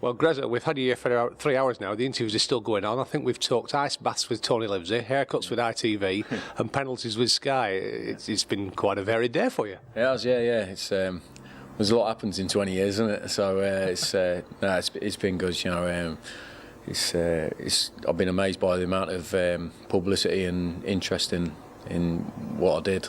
Well, Grezza, we've had you here for 3 hours now. The interviews are still going on. I think we've talked ice baths with Tony Livesey, haircuts with ITV, and penalties with Sky. It's been quite a varied day for you. It has, yeah. It's there's a lot happens in 20 years, isn't it? So it's been good. You know, I've been amazed by the amount of publicity and interest in what I did.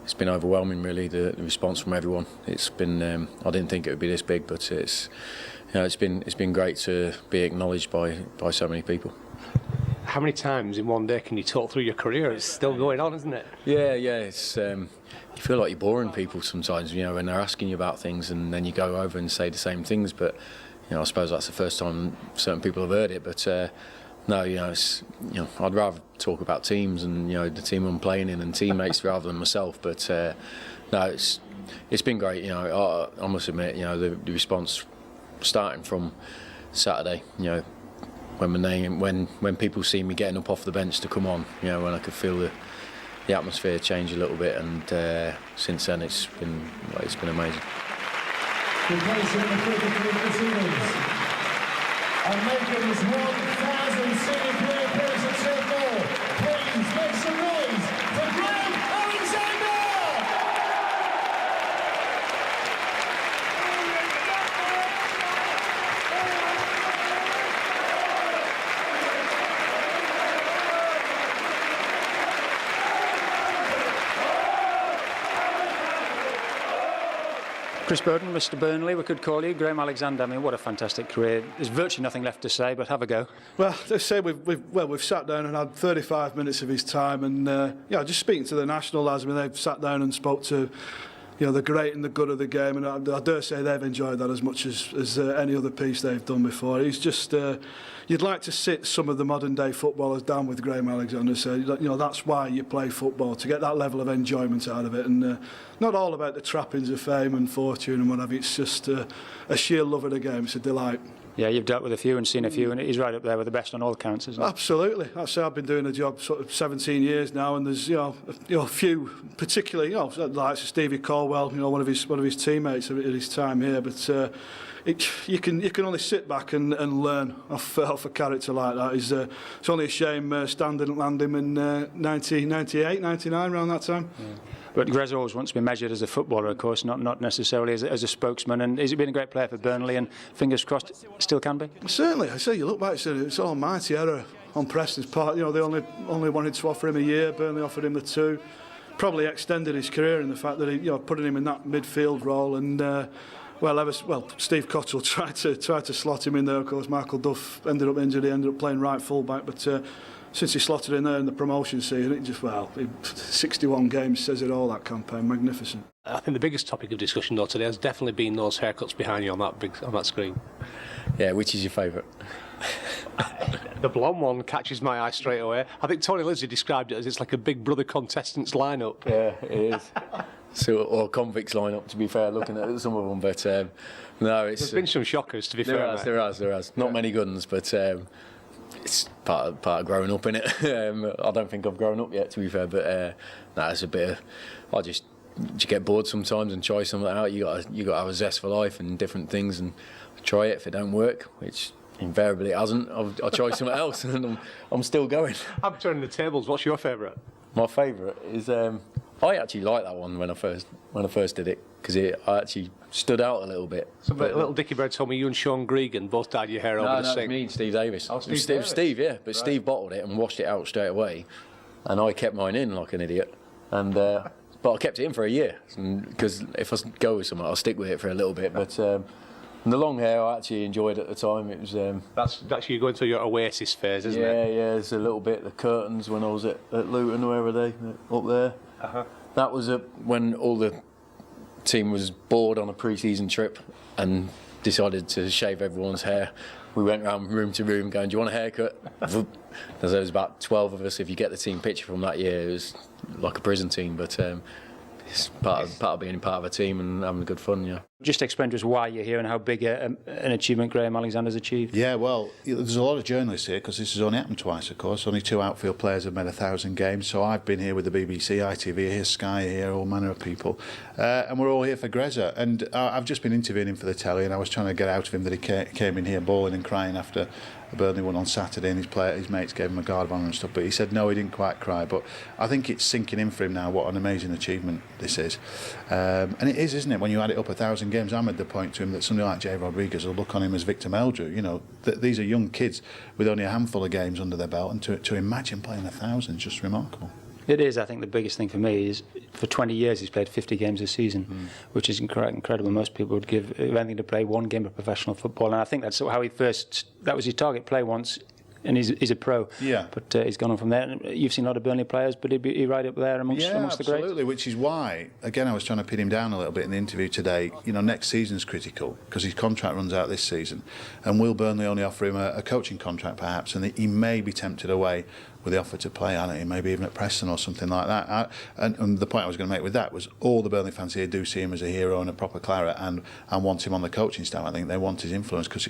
It's been overwhelming, really, the response from everyone. It's been I didn't think it would be this big, but it's been great to be acknowledged by so many people. How many times in one day can you talk through your career? It's still going on, isn't it? Yeah. It's you feel like you're boring people sometimes, you know, when they're asking you about things, and then you go over and say the same things. But you know, I suppose that's the first time certain people have heard it. But no, I'd rather talk about teams and the team I'm playing in and teammates rather than myself. But no, it's been great. I must admit, the response starting from Saturday, when people see me getting up off the bench to come on, when I could feel the atmosphere change a little bit, and since then it's been amazing. And making his 1,000 senior career appearance at Turf Moor, please make some noise for Graham Alexander! Chris Boden, Mr. Burnley, we could call you. Graham Alexander, I mean, what a fantastic career. There's virtually nothing left to say, but have a go. Well, they say we've sat down and had 35 minutes of his time, and just speaking to the national lads, I mean, they've sat down and spoke to the great and the good of the game, and I dare say they've enjoyed that as much as any other piece they've done before. He's just you'd like to sit some of the modern day footballers down with Graham Alexander, so that's why you play football, to get that level of enjoyment out of it, and not all about the trappings of fame and fortune and what have you. It's just a sheer love of the game. It's a delight. Yeah, you've dealt with a few and seen a few, and he's right up there with the best on all counts, isn't he? Absolutely. I've been doing the job sort of 17 years now, and there's a few, particularly like Stevie Caldwell, one of his teammates at his time here, but you can only sit back and learn off a character like that. It's only a shame Stan didn't land him in 1998, 99, around that time. Yeah. But Grezza always wants to be measured as a footballer, of course, not necessarily as a spokesman. And he's been a great player for Burnley, and fingers crossed, still can be. Certainly. I say, you look back, it's an almighty error on Preston's part. They only wanted to offer him a year. Burnley offered him the 2. Probably extended his career in the fact that he, putting him in that midfield role, and Steve Cotterill tried to slot him in there. Of course, Michael Duff ended up injured. He ended up playing right full back, but. Since he slotted in there in the promotion season, it just 61 games says it all. That campaign, magnificent. I think the biggest topic of discussion though today has definitely been those haircuts behind you on that screen. Yeah, which is your favourite? The blonde one catches my eye straight away. I think Tony Livesey described it as it's like a Big Brother contestants lineup. Yeah, it is. Or convicts lineup, to be fair, looking at some of them, but no, it's. There's been some shockers, to be fair. There has. Not many good ones, but. It's part of growing up, innit? I don't think I've grown up yet, to be fair, but it's a bit of. You get bored sometimes and try something out. You got to have a zest for life and different things, and try it. If it don't work, which invariably it hasn't, I'll try something else, and I'm still going. I'm turning the tables. What's your favourite? My favourite is I actually like that one when I first did it, because I actually stood out a little bit. Little Dickie Bird told me you and Sean Gregan both dyed your hair over the sink. No, me and Steve Davis. Oh, Steve Davis. Steve, yeah. But right. Steve bottled it and washed it out straight away, and I kept mine in like an idiot. And but I kept it in for a year, because if I go with someone, I'll stick with it for a little bit. But the long hair I actually enjoyed at the time. It was that's you going through your Oasis phase, isn't it? Yeah. There's a little bit. The curtains when I was at Luton, where were they? Up there. That was when all the team was bored on a pre-season trip and decided to shave everyone's hair. We went around room to room going, "Do you want a haircut?" There was about 12 of us. If you get the team picture from that year, it was like a prison team. But it's part of being part of a team and having good fun, yeah. Just explain to us why you're here and how big an achievement Graham Alexander's achieved. Yeah, well, there's a lot of journalists here because this has only happened twice, of course. Only 2 outfield players have made 1,000 games. So I've been here with the BBC, ITV here, Sky here, all manner of people. And we're all here for Greza. And I've just been interviewing him for the telly, and I was trying to get out of him that he came in here bawling and crying after Burnley won on Saturday, and his mates gave him a guard of honour and stuff, but he said no, he didn't quite cry. But I think it's sinking in for him now what an amazing achievement this is, and it is, isn't it? When you add it up 1,000 games, I made the point to him that somebody like Jay Rodriguez will look on him as Victor Meldrew. You know, these are young kids with only a handful of games under their belt, and to imagine playing 1,000 is just remarkable. It is. I think the biggest thing for me is for 20 years he's played 50 games a season, which is incredible. Most people would give anything to play 1 game of professional football, and I think that's how that was his target, play once, and he's a pro. Yeah. But he's gone on from there. And you've seen a lot of Burnley players, but he'd be right up there amongst the greats. Yeah, absolutely, which is why, again, I was trying to pin him down a little bit in the interview today. You know, next season's critical because his contract runs out this season, and will Burnley only offer him a coaching contract perhaps, and he may be tempted away with the offer to play, I don't know, maybe even at Preston or something like that. And the point I was going to make with that was all the Burnley fans here do see him as a hero and a proper claret, and want him on the coaching staff. I think they want his influence because,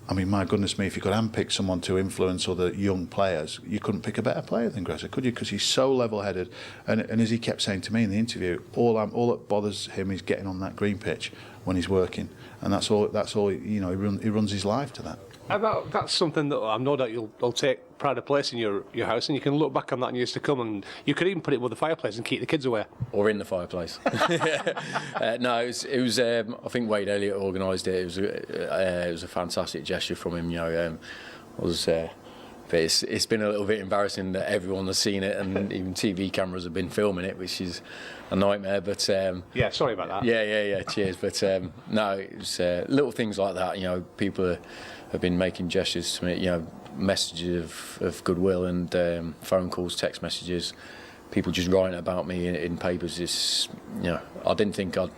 I mean, my goodness me, if you could handpick someone to influence other young players, you couldn't pick a better player than Greza, could you? Because he's so level-headed, and as he kept saying to me in the interview, all that bothers him is getting on that green pitch when he's working, and that's all. You know, he runs his life to that. That's something that I know that you'll take pride of place in your house, and you can look back on that in years to come, and you could even put it with the fireplace and keep the kids away. Or in the fireplace. No, it was I think Wade Elliott organised it. It was a fantastic gesture from him. You know, but it's been a little bit embarrassing that everyone has seen it, and even TV cameras have been filming it, which is a nightmare. But yeah, sorry about that. Yeah. Cheers. But no, it was little things like that. You know, people have been making gestures to me. You know, messages of goodwill and phone calls, text messages. People just writing about me in papers. It's, you know, I didn't think I'd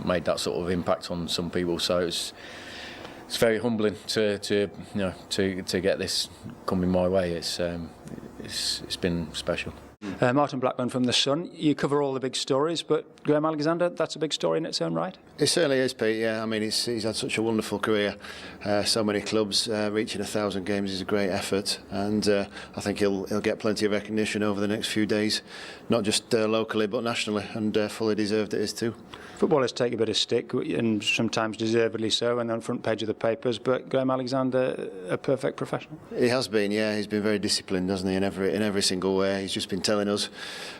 made that sort of impact on some people. So it's very humbling to get this coming my way. It's been special. Martin Blackburn from The Sun. You cover all the big stories, but Graham Alexander, that's a big story in its own right. It certainly is, Pete. Yeah, I mean, he's had such a wonderful career. So many clubs, reaching 1,000 games is a great effort, and I think he'll get plenty of recognition over the next few days, not just locally but nationally, and fully deserved it is too. Footballers take a bit of stick, and sometimes deservedly so, and on front page of the papers. But Graham Alexander, a perfect professional. He has been, yeah. He's been very disciplined, hasn't he? In every single way. He's just been telling us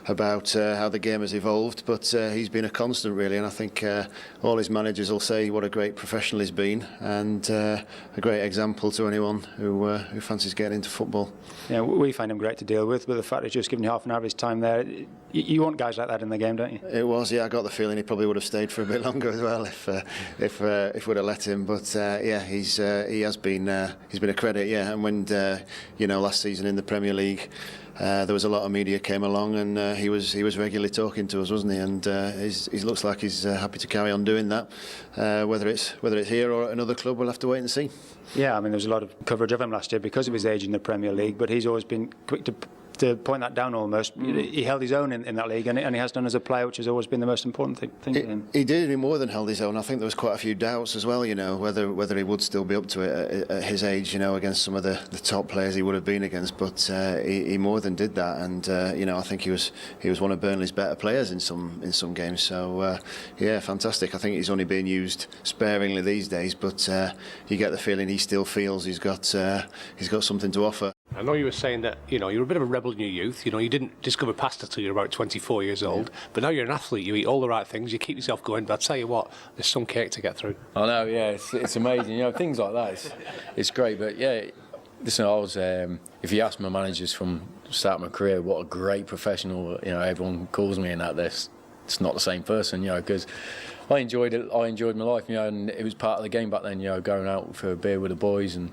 about how the game has evolved, but he's been a constant, really. And I think all his managers will say what a great professional he's been, and a great example to anyone who fancies getting into football. Yeah, we find him great to deal with, but the fact he's just given you half an hour of his time there, you want guys like that in the game, don't you? It was, yeah. I got the feeling he probably would have stayed for a bit longer as well if we'd have let him. But yeah, he has been he's been a credit, yeah. And when last season in the Premier League, there was a lot of media came along, and he was regularly talking to us, wasn't he? And he looks like he's happy to carry on doing that. Whether it's here or at another club, we'll have to wait and see. Yeah, I mean, there was a lot of coverage of him last year because of his age in the Premier League, but he's always been quick to point that down almost. He held his own in that league, and he has done as a player, which has always been the most important thing to him. He did. He more than held his own. I think there was quite a few doubts as well, whether he would still be up to it at his age, against some of the top players he would have been against. But he more than did that, and I think he was one of Burnley's better players in some games. So yeah, fantastic. I think he's only being used sparingly these days, but you get the feeling he still feels he's got something to offer. I know you were saying that, you're a bit of a rebel in your youth. You didn't discover pasta till you're about 24 years old. Yeah. But now you're an athlete. You eat all the right things. You keep yourself going. But I tell you what, there's some cake to get through. I know, yeah. It's amazing. Things like that. It's great. But yeah, listen, I was. If you ask my managers from the start of my career, what a great professional. Everyone calls me in that. It's not the same person. Because I enjoyed it. I enjoyed my life. And it was part of the game back then. Going out for a beer with the boys and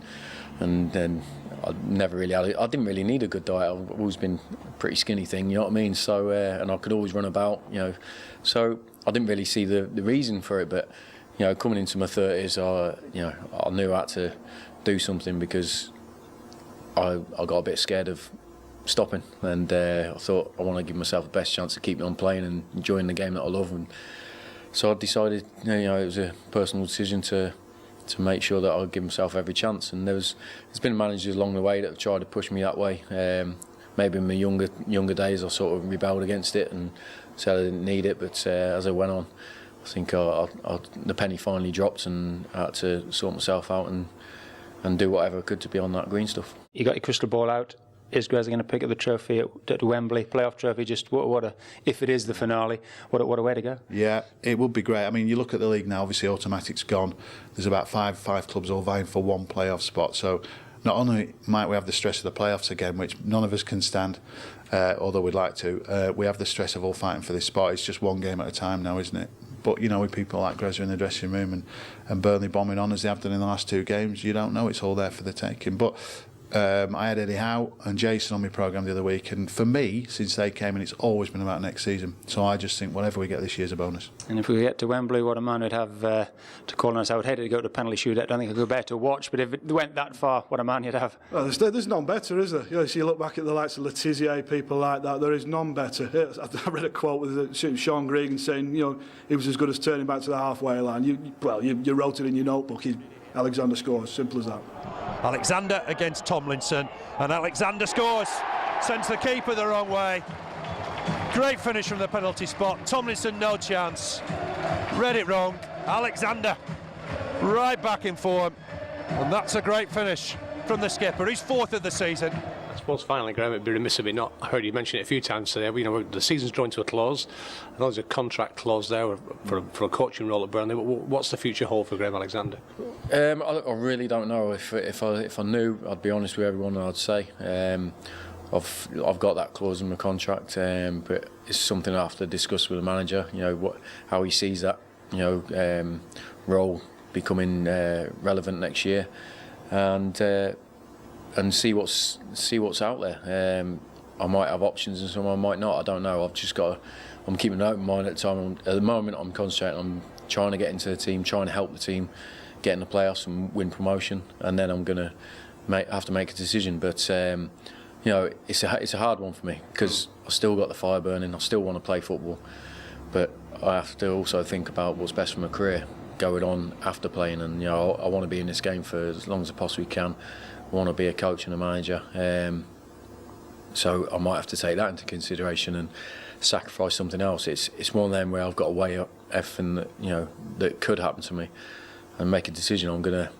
then. I didn't really need a good diet. I've always been a pretty skinny thing, you know what I mean? So, and I could always run about, So I didn't really see the reason for it. But, coming into my 30s, I knew I had to do something because I got a bit scared of stopping. And I thought I want to give myself the best chance to keep me on playing and enjoying the game that I love. And So I decided, it was a personal decision to make sure that I'd give myself every chance. And there's been managers along the way that have tried to push me that way. Maybe in my younger days I sort of rebelled against it and said I didn't need it, but as I went on, I think the penny finally dropped, and I had to sort myself out and do whatever I could to be on that green stuff. You got your crystal ball out. Is Grez going to pick up the trophy at Wembley, playoff trophy? Just if it is the finale, what a way to go. Yeah, it would be great. I mean, you look at the league now, obviously automatic's gone. There's about five clubs all vying for one playoff spot. So not only might we have the stress of the playoffs again, which none of us can stand, although we'd like to, we have the stress of all fighting for this spot. It's just one game at a time now, isn't it? But, with people like Grez in the dressing room and Burnley bombing on as they have done in the last 2 games, you don't know. It's all there for the taking. But I had Eddie Howe and Jason on my programme the other week, and for me, since they came in, it's always been about next season. So I just think whatever we get this year is a bonus. And if we get to Wembley, what a man we'd have to call on us. I would hate it to go to penalty shootout. I don't think I'd go better to watch, but if it went that far, what a man you'd have. Well, there's none better, is there? So you look back at the likes of Letizia, people like that, there is none better. I read a quote with Sean Gregan saying, he was as good as turning back to the halfway line. You wrote it in your notebook. Alexander scores, simple as that. Alexander against Tomlinson, and Alexander scores, sends the keeper the wrong way. Great finish from the penalty spot. Tomlinson no chance, read it wrong. Alexander right back in form, and that's a great finish from the skipper. He's 4th of the season. I suppose finally, Graham, it'd be remiss of me not. I heard you mention it a few times today. The season's drawing to a close. I know there's a contract clause there for a coaching role at Burnley. But what's the future hold for Graham Alexander? I really don't know. If I knew, I'd be honest with everyone. I'd say I've got that clause in my contract, but it's something I have to discuss with the manager. How he sees that role becoming relevant next year, and see what's out there. I might have options and some I might not. I don't know. I'm keeping an open mind at the time. At the moment, I'm concentrating on trying to get into the team, trying to help the team get in the playoffs and win promotion, and then I'm going to have to make a decision. But it's a hard one for me because I've still got the fire burning. I still want to play football, but I have to also think about what's best for my career going on after playing. And I want to be in this game for as long as I possibly can. I want to be a coach and a manager, so I might have to take that into consideration and sacrifice something else. It's one of them where I've got to weigh up everything that could happen to me and make a decision. I'm gonna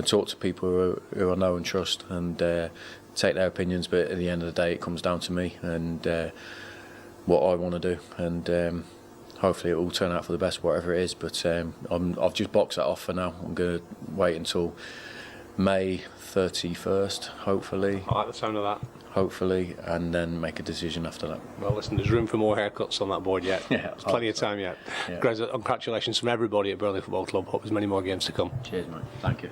talk to people who I know and trust and take their opinions. But at the end of the day, it comes down to me and what I want to do, and hopefully it will turn out for the best, whatever it is. But I've just boxed that off for now. I'm gonna wait until May 31st, hopefully. I like the sound of that. Hopefully, and then make a decision after that. Well, listen, there's room for more haircuts on that board yet. Yeah, there's plenty of time yet. Yeah. Grez, congratulations from everybody at Burnley Football Club. Hope there's many more games to come. Cheers, mate. Thank you.